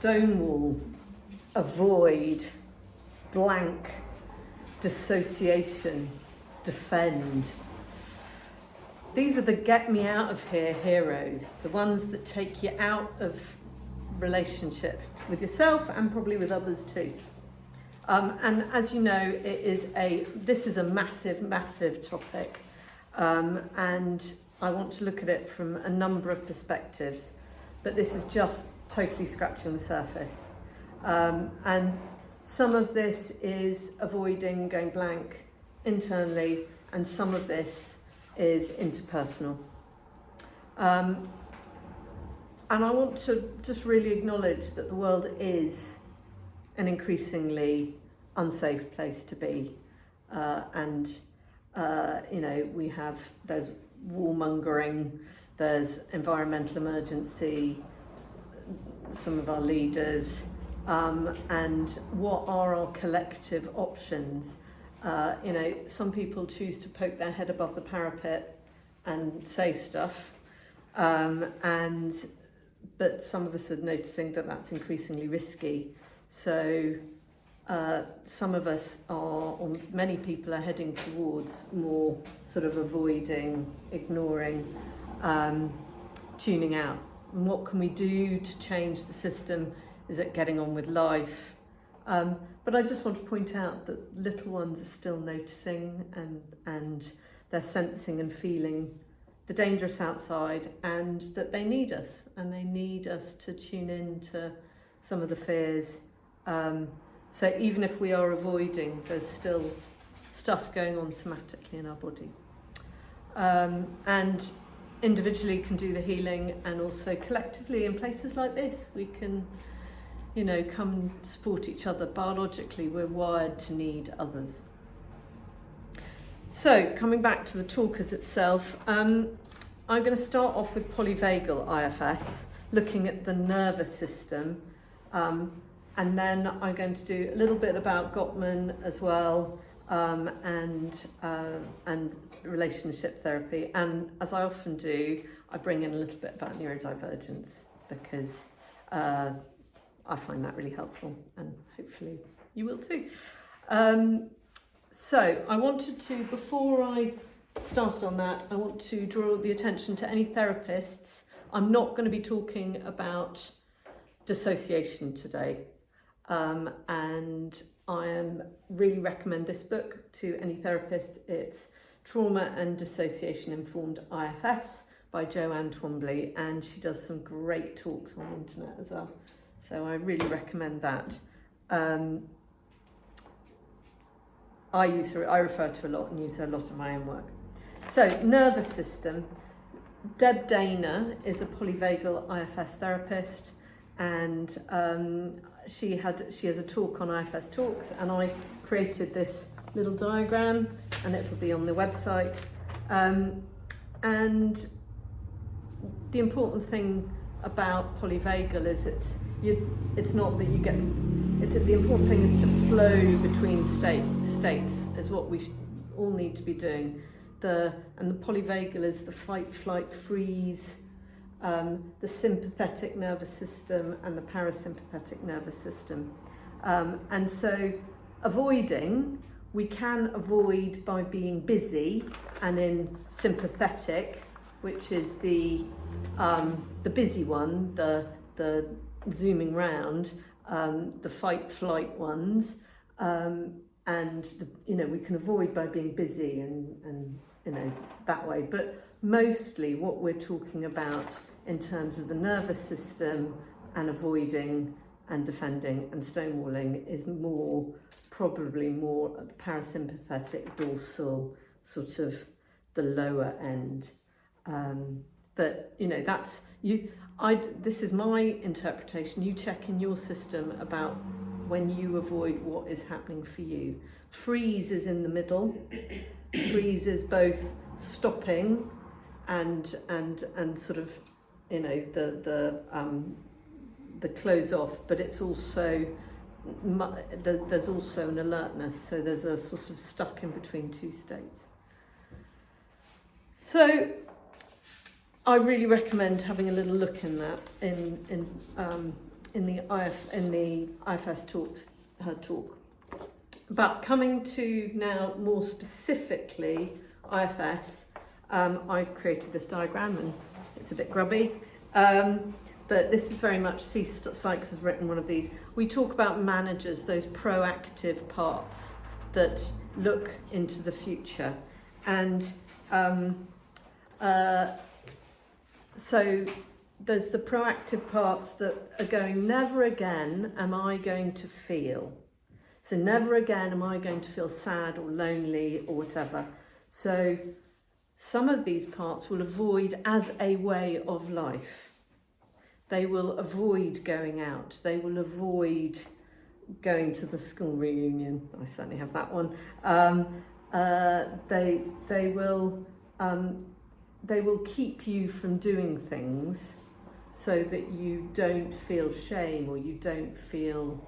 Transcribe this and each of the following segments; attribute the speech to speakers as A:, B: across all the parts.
A: Stonewall, avoid, blank, dissociation, defend. These are the get me out of here heroes, the ones that take you out of relationship with yourself and probably with others too. And as you know, this is a massive topic, and I want to look at it from a number of perspectives, but this is just totally scratching the surface. And some of this is avoiding going blank internally, and some of this is interpersonal. And I want to just really acknowledge that the world is an increasingly unsafe place to be. There's warmongering, there's environmental emergency, some of our leaders, and what are our collective options? Some people choose to poke their head above the parapet and say stuff, but some of us are noticing that that's increasingly risky. So some of us are, or many people are heading towards more sort of avoiding, ignoring, tuning out. And what can we do to change the system? Is it getting on with life? But I just want to point out that little ones are still noticing and they're sensing and feeling the dangerous outside, and that they need us, and they need us to tune in to some of the fears. So even if we are avoiding, there's still stuff going on somatically in our body. And individually can do the healing, and also collectively in places like this, we can, come support each other. Biologically, we're wired to need others. So coming back to the talk as itself, I'm going to start off with Polyvagal IFS, looking at the nervous system, and then I'm going to do a little bit about Gottman as well, and relationship therapy. And as I often do, I bring in a little bit about neurodivergence, because I find that really helpful, and hopefully you will too. So I wanted to, before I started on that, I want to draw the attention to any therapists. I'm not going to be talking about dissociation today. And I really recommend this book to any therapist. It's Trauma and Dissociation Informed IFS by Joanne Twombly, and she does some great talks on the internet as well. So I really recommend that. I refer to a lot and use her a lot in my own work. So, nervous system. Deb Dana is a Polyvagal IFS therapist, and she has a talk on IFS Talks, and I created this little diagram, and it will be on the website. And the important thing about Polyvagal is it's not that you get. The important thing is to flow between states is what we all need to be doing. And the polyvagal is the fight, flight, freeze, the sympathetic nervous system and the parasympathetic nervous system. And so avoiding, we can avoid by being busy and in sympathetic, which is the busy one, the zooming round, the fight, flight ones, and we can avoid by being busy and that way. But mostly what we're talking about in terms of the nervous system and avoiding and defending and stonewalling is probably more at the parasympathetic, dorsal, sort of the lower end. But that's you. This is my interpretation. You check in your system about when you avoid what is happening for you. Freeze is in the middle. Freeze is both stopping and sort of the close off, but it's also there's also an alertness. So there's a sort of stuck in between two states. So I really recommend having a little look in that in the IFS talks, her talk. But coming to now more specifically IFS, I created this diagram and it's a bit grubby, but this is very much, C. Sykes has written one of these. We talk about managers, those proactive parts that look into the future. And so there's the proactive parts that are going, never again am I going to feel. So never again am I going to feel sad or lonely or whatever. So some of these parts will avoid as a way of life. They will avoid going out. They will avoid going to the school reunion. I certainly have that one. They will keep you from doing things so that you don't feel shame or you don't feel,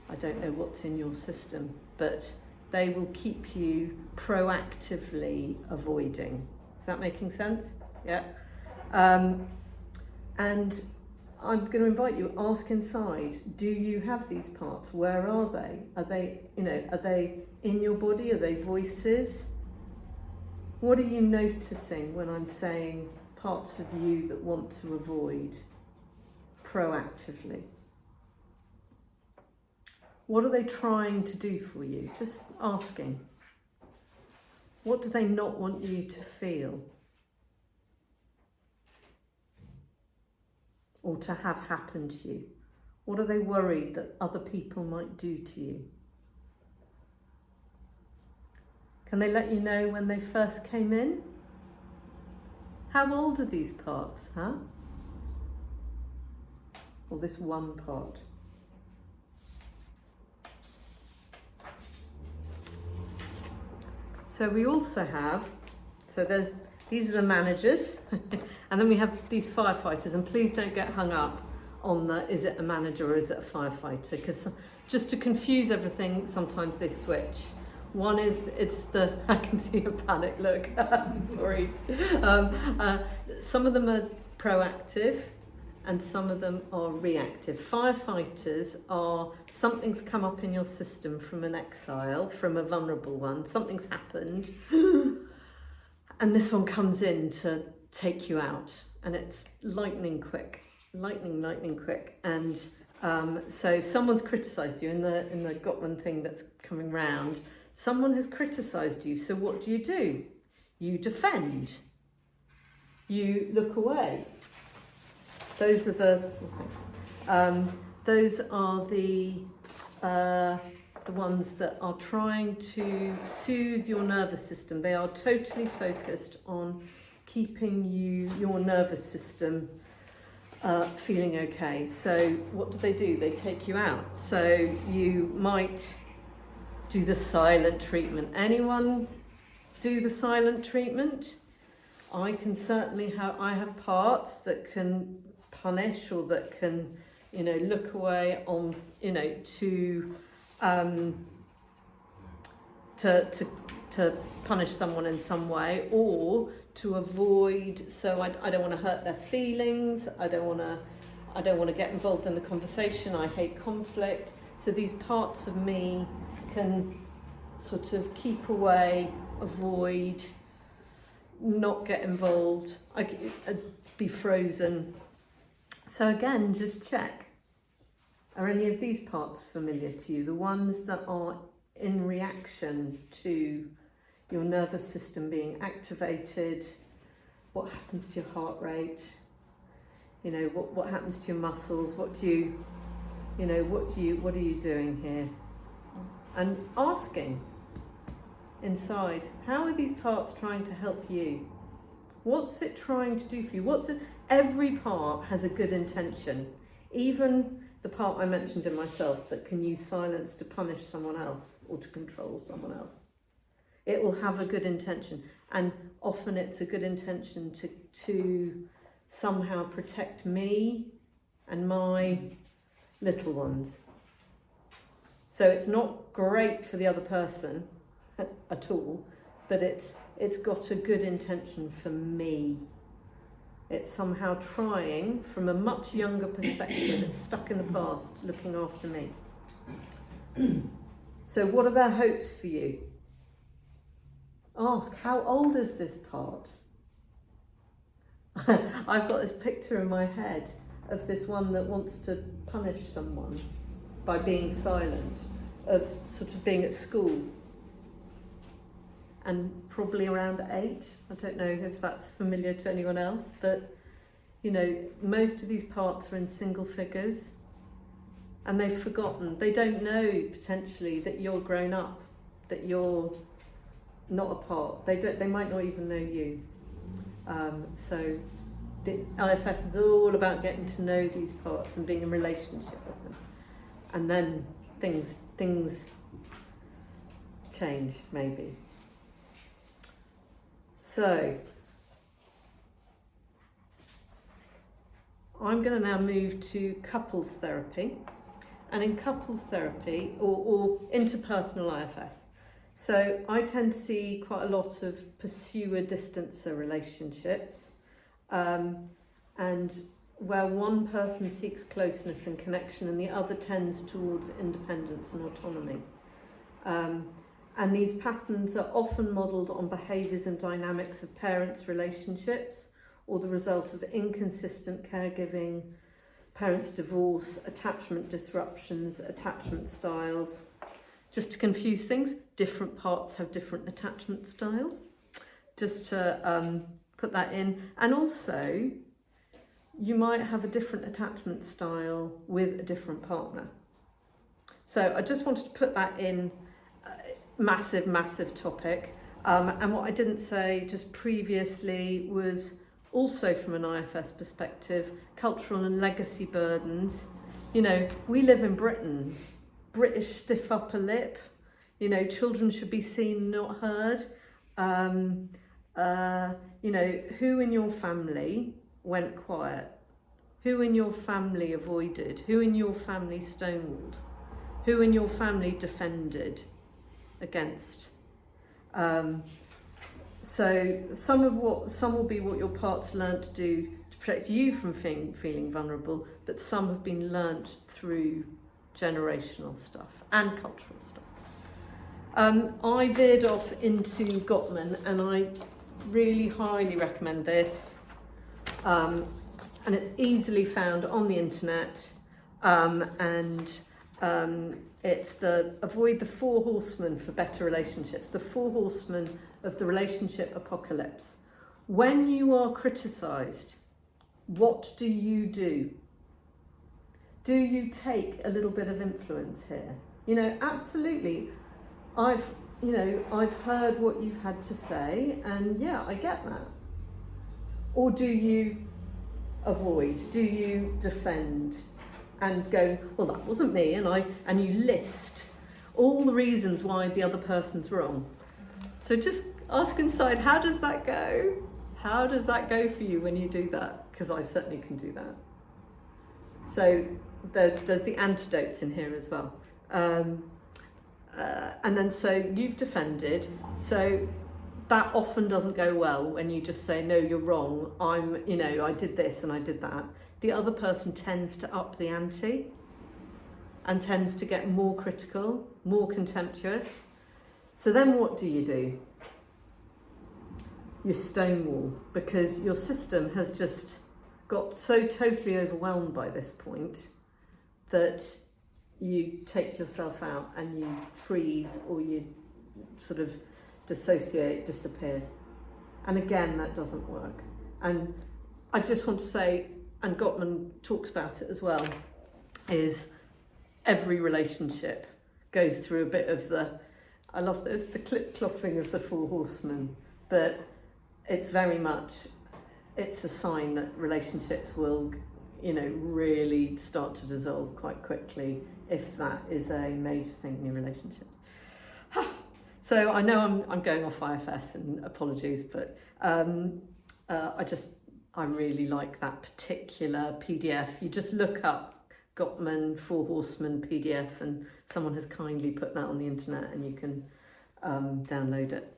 A: I don't know what's in your system, but they will keep you proactively avoiding. Is that making sense? Yeah. And I'm going to invite you, ask inside, do you have these parts? Where are they? Are they, are they in your body? Are they voices? What are you noticing when I'm saying parts of you that want to avoid proactively? What are they trying to do for you? Just asking. What do they not want you to feel? Or to have happen to you? What are they worried that other people might do to you? Can they let you know when they first came in? How old are these parts, huh? Or this one part? So we also have, these are the managers, and then we have these firefighters, and please don't get hung up on the, is it a manager or is it a firefighter? Because just to confuse everything, sometimes they switch. One is, it's the, I can see a panic look, sorry. Some of them are proactive and some of them are reactive. Firefighters are, something's come up in your system from an exile, from a vulnerable one, something's happened, and this one comes in to take you out, and it's lightning quick, lightning quick. And so someone's criticised you in the Gottman thing that's coming round. Someone has criticised you, so what do? You defend. You look away. Those are the ones that are trying to soothe your nervous system. They are totally focused on keeping your nervous system feeling okay. So what do? They take you out. So you might do the silent treatment. Anyone do the silent treatment? I can certainly I have parts that can punish or that can, look away on, to punish someone in some way, or to avoid. So I don't want to hurt their feelings. I don't want to get involved in the conversation. I hate conflict. So these parts of me can sort of keep away, avoid, not get involved, be frozen. So again, just check. Are any of these parts familiar to you? The ones that are in reaction to your nervous system being activated, what happens to your heart rate? What happens to your muscles? What are you doing here? And asking inside, how are these parts trying to help you? What's it trying to do for you? Every part has a good intention. Even the part I mentioned in myself that can use silence to punish someone else or to control someone else. It will have a good intention, and often it's a good intention to somehow protect me and my little ones. So it's not great for the other person at all, but it's got a good intention for me. It's somehow trying, from a much younger perspective, it's stuck in the past, looking after me. So what are their hopes for you? Ask, how old is this part? I've got this picture in my head of this one that wants to punish someone by being silent, of sort of being at school, and probably around 8. I don't know if that's familiar to anyone else, but you know, most of these parts are in single figures, and they've forgotten. They don't know potentially that you're grown up, that you're not a part. They might not even know you. So the IFS is all about getting to know these parts and being in relationship with them, and then things change maybe. So I'm going to now move to couples therapy, and in couples therapy or interpersonal IFS. So I tend to see quite a lot of pursuer-distancer relationships, and where one person seeks closeness and connection and the other tends towards independence and autonomy. And these patterns are often modelled on behaviours and dynamics of parents' relationships, or the result of inconsistent caregiving, parents' divorce, attachment disruptions, attachment styles. Just to confuse things, different parts have different attachment styles, just to put that in. And also, you might have a different attachment style with a different partner. So I just wanted to put that in, massive topic. And what I didn't say just previously was also from an IFS perspective, cultural and legacy burdens. You know, we live in Britain. British stiff upper lip, you know, children should be seen, not heard. You know, who in your family went quiet? Who in your family avoided? Who in your family stonewalled? Who in your family defended against? So some will be what your parts learnt to do to protect you from feeling vulnerable, but some have been learnt through generational stuff and cultural stuff. I veered off into Gottman, and I really highly recommend this. And it's easily found on the internet, it's avoid the 4 horsemen for better relationships, the 4 horsemen of the relationship apocalypse. When you are criticised, what do you do? Do you take a little bit of influence here? You know, absolutely. I've heard what you've had to say, and yeah, I get that. Or do you avoid? Do you defend and go, well, that wasn't me, and you list all the reasons why the other person's wrong? So just ask inside, how does that go? How does that go for you when you do that? Because I certainly can do that. So there's the antidotes in here as well. And then so you've defended. So that often doesn't go well when you just say, no, you're wrong. I did this and I did that. The other person tends to up the ante and tends to get more critical, more contemptuous. So then what do? You stonewall, because your system has just got so totally overwhelmed by this point that you take yourself out and you freeze, or you sort of dissociate, disappear. And again, that doesn't work. And I just want to say, and Gottman talks about it as well, is every relationship goes through a bit of I love this, the clip-clopping of the 4 horsemen, but it's very much, it's a sign that relationships will, really start to dissolve quite quickly if that is a major thing in your relationship. So I know I'm going off IFS, and apologies, but I really like that particular PDF. You just look up Gottman 4 Horsemen PDF, and someone has kindly put that on the internet, and you can download it.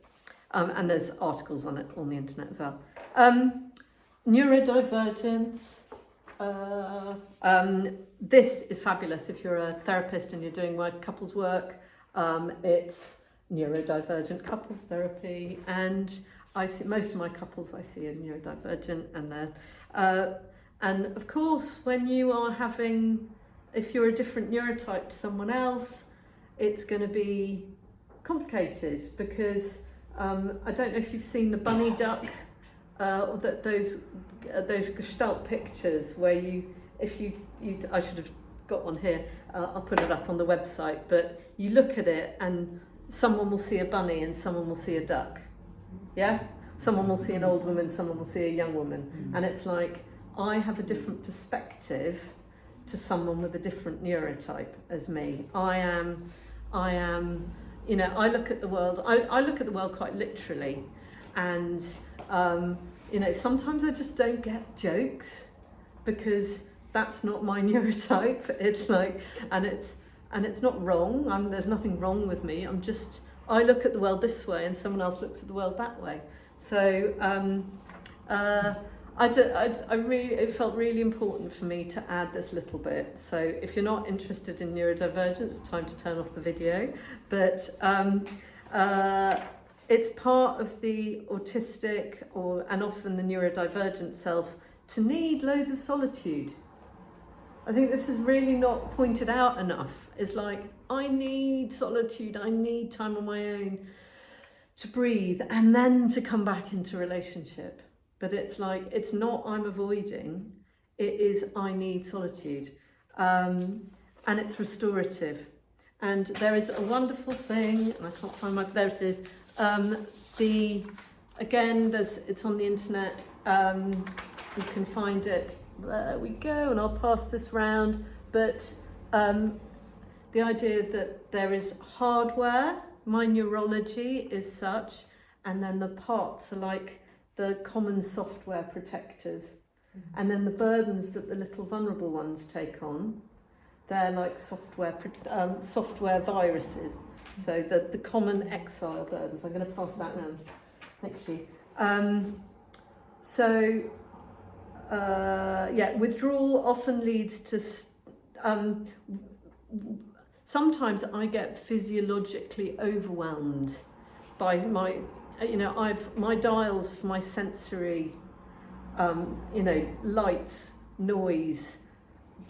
A: And there's articles on it on the internet as well. Neurodivergence. This is fabulous if you're a therapist and you're doing couples work. It's neurodivergent couples therapy, and I see most of my couples I see are neurodivergent, and of course when you are if you're a different neurotype to someone else, it's going to be complicated because I don't know if you've seen the bunny duck. Or those Gestalt pictures where I should have got one here, I'll put it up on the website, but you look at it and someone will see a bunny and someone will see a duck, yeah? Someone will see an old woman, someone will see a young woman, and it's like, I have a different perspective to someone with a different neurotype as me. I am, I look at the world, I look at the world quite literally, and sometimes I just don't get jokes because that's not my neurotype. It's like, and it's not wrong. There's nothing wrong with me. I look at the world this way, and someone else looks at the world that way. So it felt really important for me to add this little bit. So if you're not interested in neurodivergence, it's time to turn off the video. But it's part of the autistic and often the neurodivergent self to need loads of solitude. I think this is really not pointed out enough. It's like, I need solitude, I need time on my own to breathe and then to come back into relationship. But it's like, it's not I'm avoiding, it is I need solitude. And it's restorative. And there is a wonderful thing, and I can't find there it is. It's on the internet. You can find it. There we go, and I'll pass this round. But the idea that there is hardware, my neurology is such, and then the parts are like the common software protectors, and then the burdens that the little vulnerable ones take on, they're like software viruses. So the common exile burdens. I'm going to pass that round. Thank you. Withdrawal often leads to. Sometimes I get physiologically overwhelmed by my dials for my sensory, lights, noise,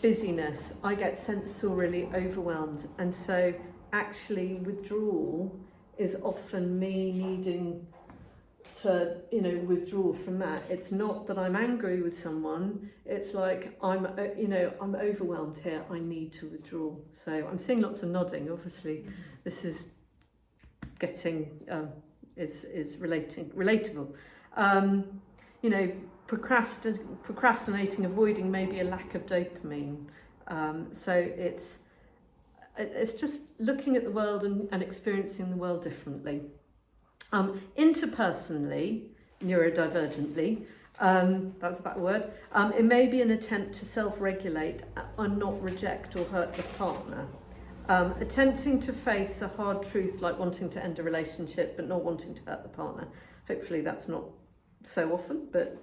A: busyness. I get sensorily overwhelmed, and so. Actually, withdrawal is often me needing to, withdraw from that. It's not that I'm angry with someone. It's like I'm overwhelmed here. I need to withdraw. So I'm seeing lots of nodding. Obviously, this is getting is relatable. Procrastinating, avoiding maybe a lack of dopamine. So it's just looking at the world and experiencing the world differently. Interpersonally, neurodivergently, that's that word, it may be an attempt to self-regulate and not reject or hurt the partner. Attempting to face a hard truth like wanting to end a relationship but not wanting to hurt the partner. Hopefully that's not so often, but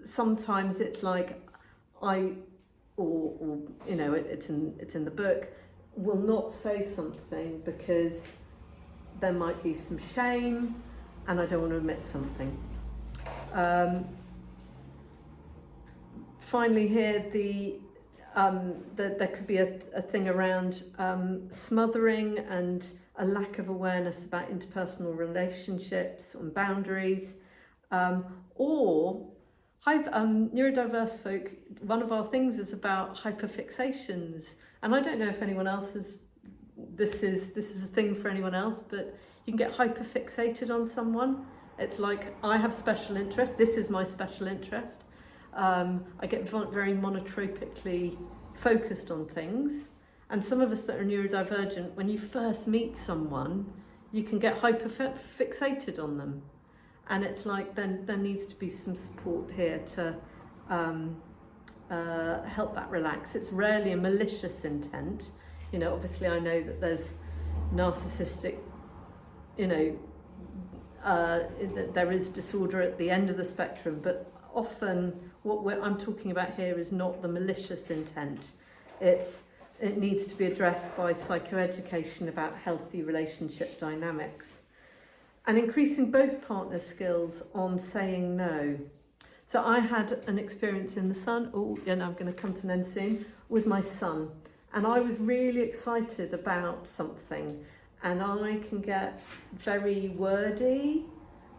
A: sometimes it's like it's in the book, will not say something because there might be some shame and I don't want to admit something. Finally here, there could be a thing around smothering and a lack of awareness about interpersonal relationships and boundaries, or neurodiverse folk, one of our things is about hyperfixations, and I don't know if anyone else this is a thing for anyone else, but you can get hyperfixated on someone. It's like, I have special interest, this is my special interest. I get very monotropically focused on things, and some of us that are neurodivergent, when you first meet someone, you can get hyperfixated on them. And it's like, then there needs to be some support here to help that relax. It's rarely a malicious intent. Obviously I know that there's narcissistic, there is disorder at the end of the spectrum, but often what I'm talking about here is not the malicious intent. It needs to be addressed by psychoeducation about healthy relationship dynamics and increasing both partners' skills on saying no. So I had an experience in the sun, and I'm going to come to an end soon, with my son. And I was really excited about something, and I can get very wordy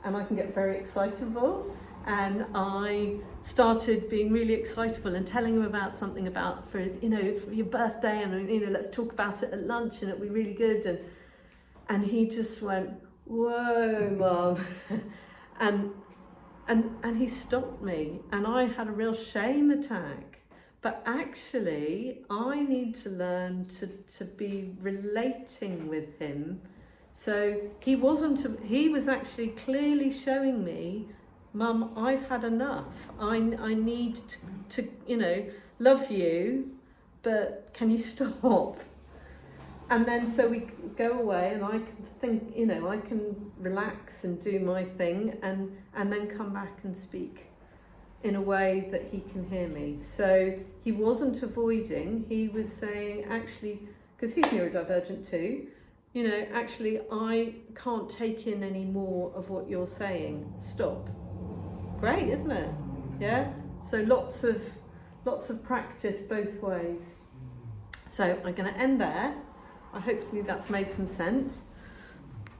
A: and I can get very excitable. And I started being really excitable and telling him about something about for your birthday, and let's talk about it at lunch and it'll be really good. And he just went, "Whoa, Mum," and he stopped me, and I had a real shame attack. But actually, I need to learn to be relating with him. So he was actually clearly showing me, "Mum, I've had enough. I need to love you, but can you stop?" And then so we go away, and I can think, I can relax and do my thing, and then come back and speak in a way that he can hear me. So he wasn't avoiding, he was saying, actually, because he's neurodivergent too, actually, I can't take in any more of what you're saying. Stop. Great, isn't it? Yeah? So lots of practice both ways. So I'm going to end there. Hopefully that's made some sense.